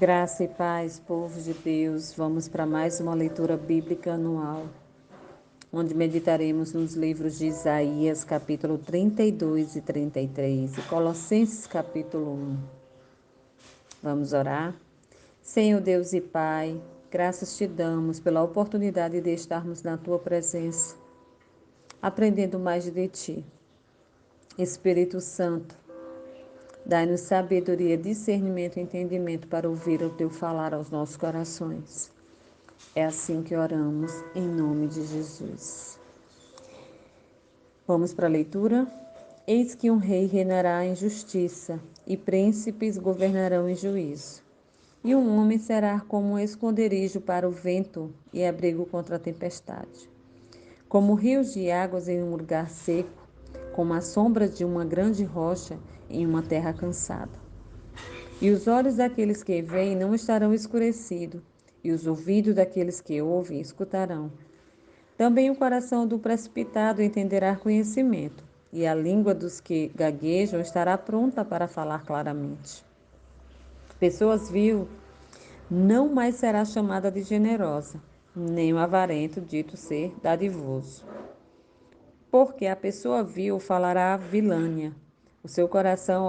Graça e paz, povo de Deus. Vamos para mais uma leitura bíblica anual, onde meditaremos nos livros de Isaías, capítulo 32 e 33, e Colossenses, capítulo 1. Vamos orar? Senhor Deus e Pai, graças te damos pela oportunidade de estarmos na tua presença, aprendendo mais de ti. Espírito Santo, dai-nos sabedoria, discernimento e entendimento para ouvir o teu falar aos nossos corações. É assim que oramos, em nome de Jesus. Vamos para a leitura? Eis que um rei reinará em justiça, e príncipes governarão em juízo. E um homem será como um esconderijo para o vento e abrigo contra a tempestade. Como rios de águas em um lugar seco, como a sombra de uma grande rocha em uma terra cansada. E os olhos daqueles que veem não estarão escurecidos, e os ouvidos daqueles que ouvem escutarão. Também o coração do precipitado entenderá conhecimento, e a língua dos que gaguejam estará pronta para falar claramente. Pessoas vil não mais será chamada de generosa, nem o avarento dito ser dadivoso. Porque a pessoa vil falará vilânia, o seu coração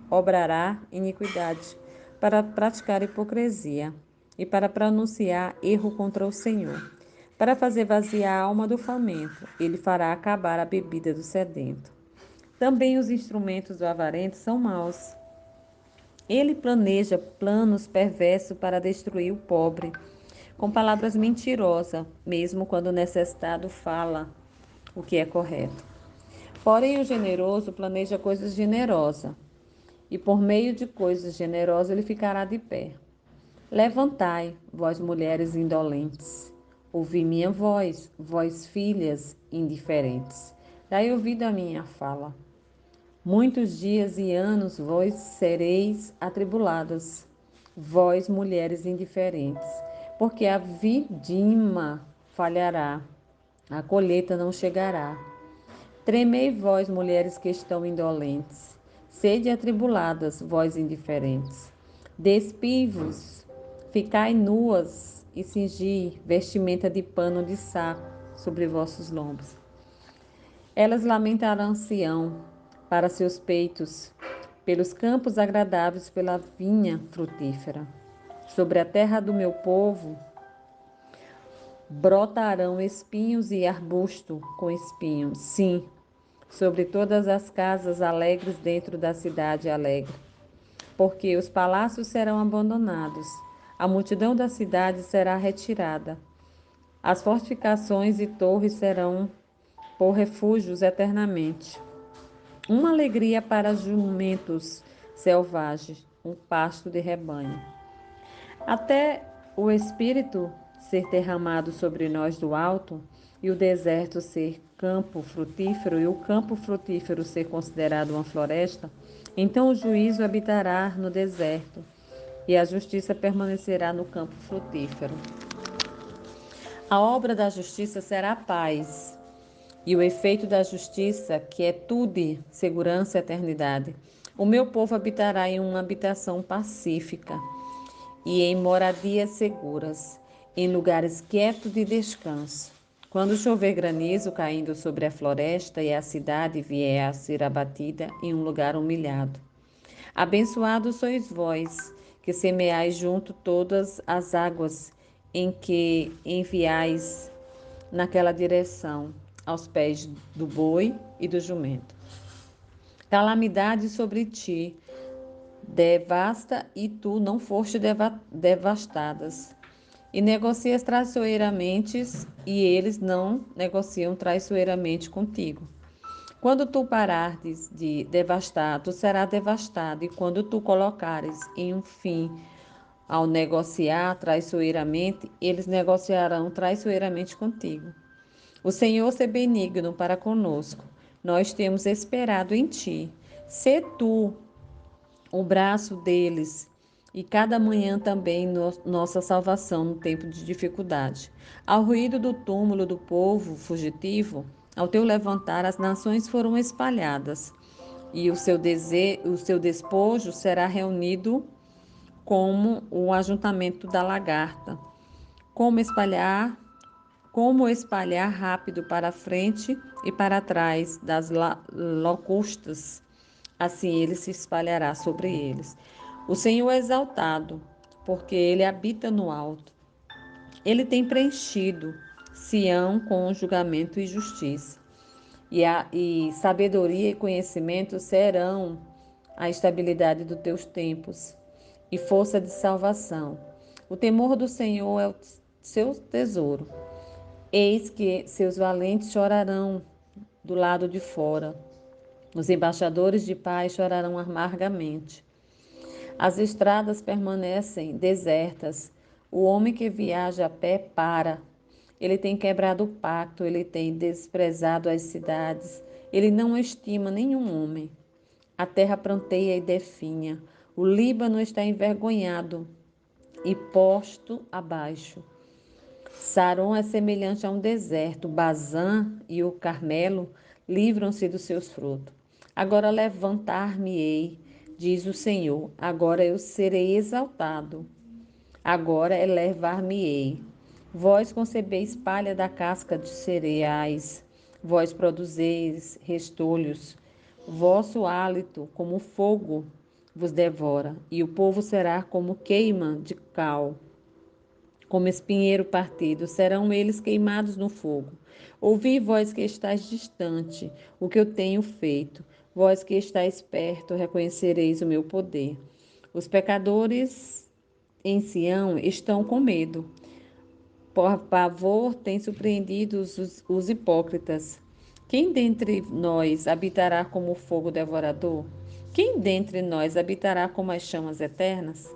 obrará iniquidade para praticar hipocrisia e para pronunciar erro contra o Senhor. Para fazer vaziar a alma do faminto, ele fará acabar a bebida do sedento. Também os instrumentos do avarento são maus. Ele planeja planos perversos para destruir o pobre, com palavras mentirosas, mesmo quando necessitado fala o que é correto. Porém, o generoso planeja coisas generosas, e por meio de coisas generosas ele ficará de pé. Levantai, vós mulheres indolentes, ouvi minha voz, vós filhas indiferentes. Dai ouvido à minha fala. Muitos dias e anos vós sereis atribuladas, vós mulheres indiferentes, porque a vindima falhará, a colheita não chegará. Tremei vós, mulheres que estão indolentes, sede atribuladas, vós indiferentes. Despivos, ficai nuas e cingi vestimenta de pano de saco sobre vossos lombos. Elas lamentarão Sião para seus peitos, pelos campos agradáveis, pela vinha frutífera. Sobre a terra do meu povo brotarão espinhos e arbusto com espinhos. Sim, sobre todas as casas alegres dentro da cidade alegre. Porque os palácios serão abandonados, a multidão da cidade será retirada. As fortificações e torres serão por refúgios eternamente. Uma alegria para jumentos selvagens, um pasto de rebanho. Até o Espírito ser derramado sobre nós do alto, e o deserto ser campo frutífero, e o campo frutífero ser considerado uma floresta, então o juízo habitará no deserto, e a justiça permanecerá no campo frutífero. A obra da justiça será paz, e o efeito da justiça, que é tudo, segurança e eternidade. O meu povo habitará em uma habitação pacífica e em moradias seguras, em lugares quietos de descanso. Quando chover granizo caindo sobre a floresta e a cidade vier a ser abatida em um lugar humilhado. Abençoados sois vós, que semeais junto todas as águas em que enviais naquela direção, aos pés do boi e do jumento. Calamidade sobre ti, devasta e tu não foste devastadas. E negocias traiçoeiramente e eles não negociam traiçoeiramente contigo. Quando tu parares de devastar, tu serás devastado, e quando tu colocares em um fim ao negociar traiçoeiramente, eles negociarão traiçoeiramente contigo. O Senhor ser benigno para conosco. Nós temos esperado em ti. Sê tu o braço deles e cada manhã também nossa salvação no tempo de dificuldade. Ao ruído do túmulo do povo fugitivo, ao teu levantar, as nações foram espalhadas, e o seu despojo será reunido como o ajuntamento da lagarta. Como espalhar rápido para frente e para trás das locustas. Assim ele se espalhará sobre eles. O Senhor é exaltado, porque ele habita no alto. Ele tem preenchido Sião com julgamento e justiça. E sabedoria e conhecimento serão a estabilidade dos teus tempos e força de salvação. O temor do Senhor é o seu tesouro. Eis que seus valentes chorarão do lado de fora. Os embaixadores de paz chorarão amargamente. As estradas permanecem desertas. O homem que viaja a pé para. Ele tem quebrado o pacto, ele tem desprezado as cidades. Ele não estima nenhum homem. A terra pranteia e definha. O Líbano está envergonhado e posto abaixo. Saron é semelhante a um deserto. Bazã e o Carmelo livram-se dos seus frutos. Agora levantar-me-ei, diz o Senhor. Agora eu serei exaltado. Agora elevar-me-ei. Vós concebeis palha da casca de cereais. Vós produzeis restolhos. Vosso hálito, como fogo, vos devora, e o povo será como queima de cal. Como espinheiro partido, serão eles queimados no fogo. Ouvi, vós que estáis distante, o que eu tenho feito. Vós que estáis perto, reconhecereis o meu poder. Os pecadores em Sião estão com medo. Por pavor têm surpreendido os hipócritas. Quem dentre nós habitará como o fogo devorador? Quem dentre nós habitará como as chamas eternas?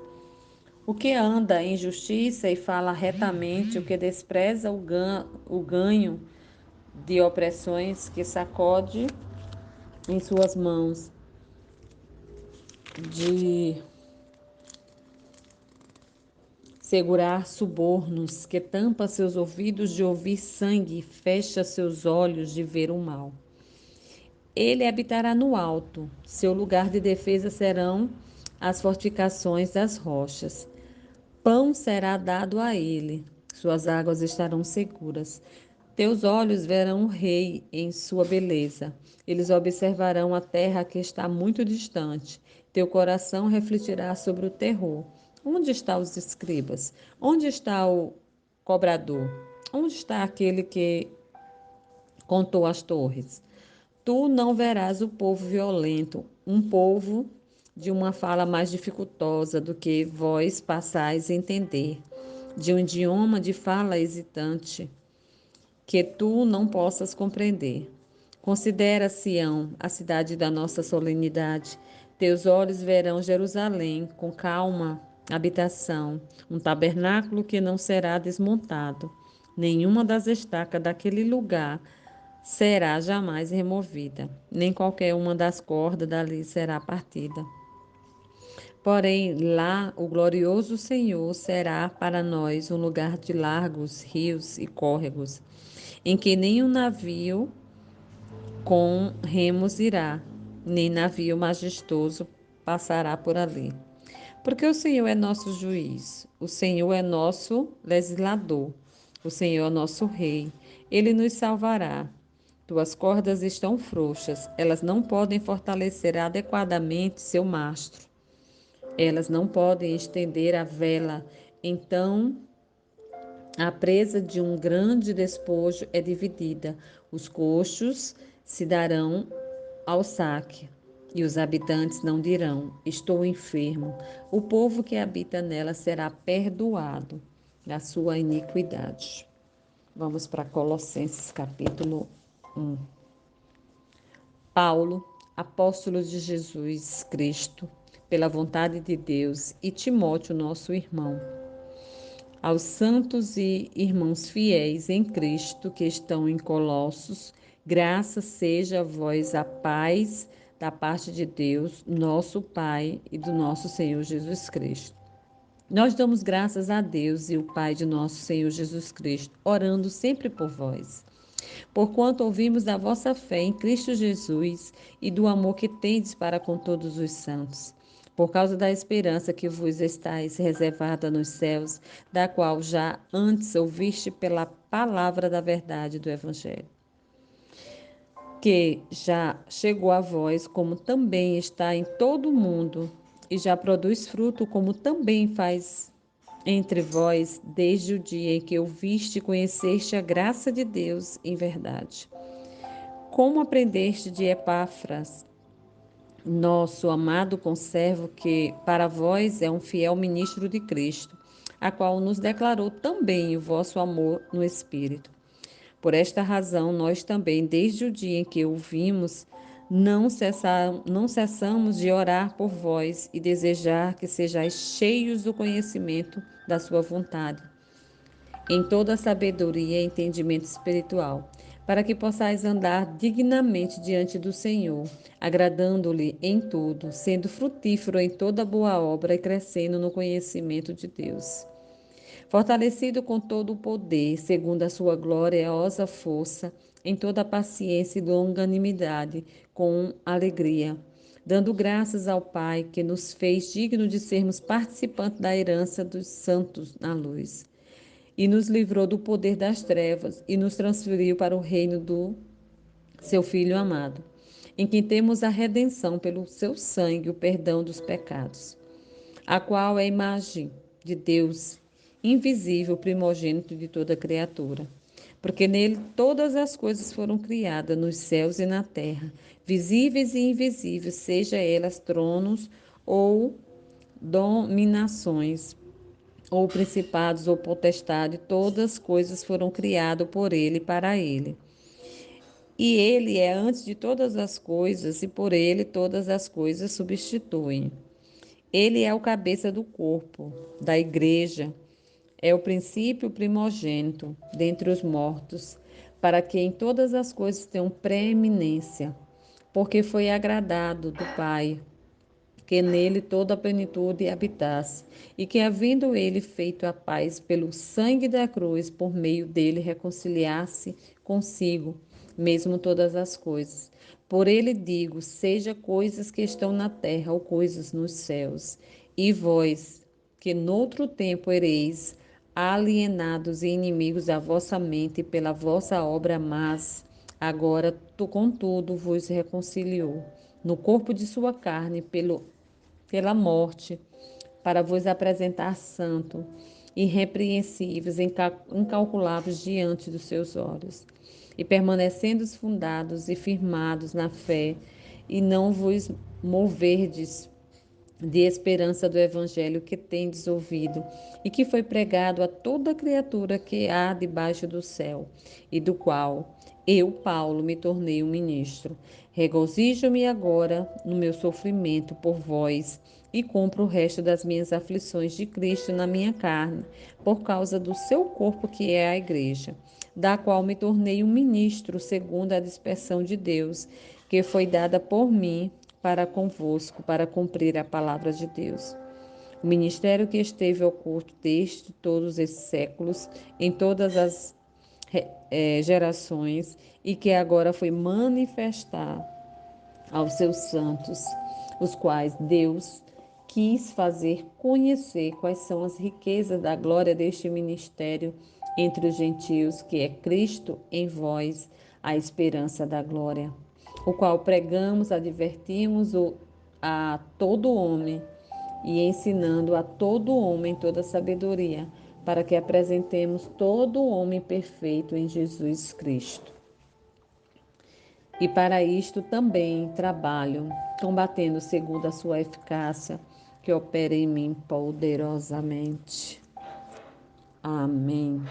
O que anda em justiça e fala retamente, o que despreza o ganho de opressões, que sacode em suas mãos de segurar subornos, que tampa seus ouvidos de ouvir sangue, fecha seus olhos de ver o mal. Ele habitará no alto, seu lugar de defesa serão as fortificações das rochas. Pão será dado a ele, suas águas estarão seguras. Teus olhos verão o rei em sua beleza. Eles observarão a terra que está muito distante. Teu coração refletirá sobre o terror. Onde estão os escribas? Onde está o cobrador? Onde está aquele que contou as torres? Tu não verás o povo violento, um povo de uma fala mais dificultosa do que vós passais a entender, de um idioma de fala hesitante, que tu não possas compreender. Considera Sião, a cidade da nossa solenidade. Teus olhos verão Jerusalém com calma habitação, um tabernáculo que não será desmontado. Nenhuma das estacas daquele lugar será jamais removida, nem qualquer uma das cordas dali será partida. Porém, lá o glorioso Senhor será para nós um lugar de largos rios e córregos, em que nenhum navio com remos irá, nem navio majestoso passará por ali. Porque o Senhor é nosso juiz, o Senhor é nosso legislador, o Senhor é nosso rei, ele nos salvará. Tuas cordas estão frouxas, elas não podem fortalecer adequadamente seu mastro. Elas não podem estender a vela. Então, a presa de um grande despojo é dividida. Os coxos se darão ao saque, e os habitantes não dirão: estou enfermo. O povo que habita nela será perdoado da sua iniquidade. Vamos para Colossenses capítulo 1. Paulo, apóstolo de Jesus Cristo, pela vontade de Deus, e Timóteo, nosso irmão, aos santos e irmãos fiéis em Cristo que estão em Colossos, graça seja a vós a paz da parte de Deus, nosso Pai e do nosso Senhor Jesus Cristo. Nós damos graças a Deus e o Pai de nosso Senhor Jesus Cristo, orando sempre por vós. Porquanto ouvimos da vossa fé em Cristo Jesus e do amor que tendes para com todos os santos. por causa da esperança que vos estáis reservada nos céus, da qual já antes ouviste pela palavra da verdade do Evangelho, que já chegou a vós, como também está em todo o mundo, e já produz fruto, como também faz entre vós, desde o dia em que ouviste e conheceste a graça de Deus em verdade. Como aprendeste de Epáfras, nosso amado conservo, que para vós é um fiel ministro de Cristo, a qual nos declarou também o vosso amor no Espírito. Por esta razão, nós também, desde o dia em que o vimos, não cessamos de orar por vós e desejar que sejais cheios do conhecimento da sua vontade, em toda sabedoria e entendimento espiritual, para que possais andar dignamente diante do Senhor, agradando-lhe em tudo, sendo frutífero em toda boa obra e crescendo no conhecimento de Deus. Fortalecido com todo o poder, segundo a sua gloriosa força, em toda paciência e longanimidade, com alegria, dando graças ao Pai que nos fez digno de sermos participantes da herança dos santos na luz, e nos livrou do poder das trevas e nos transferiu para o reino do seu Filho amado, em quem temos a redenção pelo seu sangue, o perdão dos pecados, a qual é a imagem de Deus, invisível, primogênito de toda criatura. Porque nele todas as coisas foram criadas, nos céus e na terra, visíveis e invisíveis, seja elas tronos ou dominações, ou principados ou potestade, todas as coisas foram criadas por ele e para ele. E ele é antes de todas as coisas, e por ele todas as coisas substituem. Ele é o cabeça do corpo, da igreja, é o princípio primogênito dentre os mortos, para que em todas as coisas tenham preeminência, porque foi agradado do Pai que nele toda a plenitude habitasse, e que, havendo ele feito a paz pelo sangue da cruz, por meio dele reconciliasse consigo mesmo todas as coisas. Por ele digo, seja coisas que estão na terra ou coisas nos céus. E vós, que noutro tempo ereis alienados e inimigos da vossa mente pela vossa obra, mas agora, contudo, vos reconciliou no corpo de sua carne pela morte, para vos apresentar santo, irrepreensíveis, incalculáveis diante dos seus olhos, e permanecendo fundados e firmados na fé, e não vos moverdes de esperança do evangelho que tendes ouvido e que foi pregado a toda criatura que há debaixo do céu, e do qual eu, Paulo, me tornei um ministro. Regozijo-me agora no meu sofrimento por vós e cumpro o resto das minhas aflições de Cristo na minha carne, por causa do seu corpo que é a igreja, da qual me tornei um ministro segundo a dispersão de Deus, que foi dada por mim para convosco, para cumprir a palavra de Deus. O ministério que esteve oculto desde todos esses séculos, em todas as gerações, e que agora foi manifestar aos seus santos, os quais Deus quis fazer conhecer quais são as riquezas da glória deste ministério entre os gentios, que é Cristo em vós, a esperança da glória, o qual pregamos, advertimos a todo homem e ensinando a todo homem toda sabedoria, para que apresentemos todo homem perfeito em Jesus Cristo. E para isto também trabalho, combatendo segundo a sua eficácia, que opera em mim poderosamente. Amém.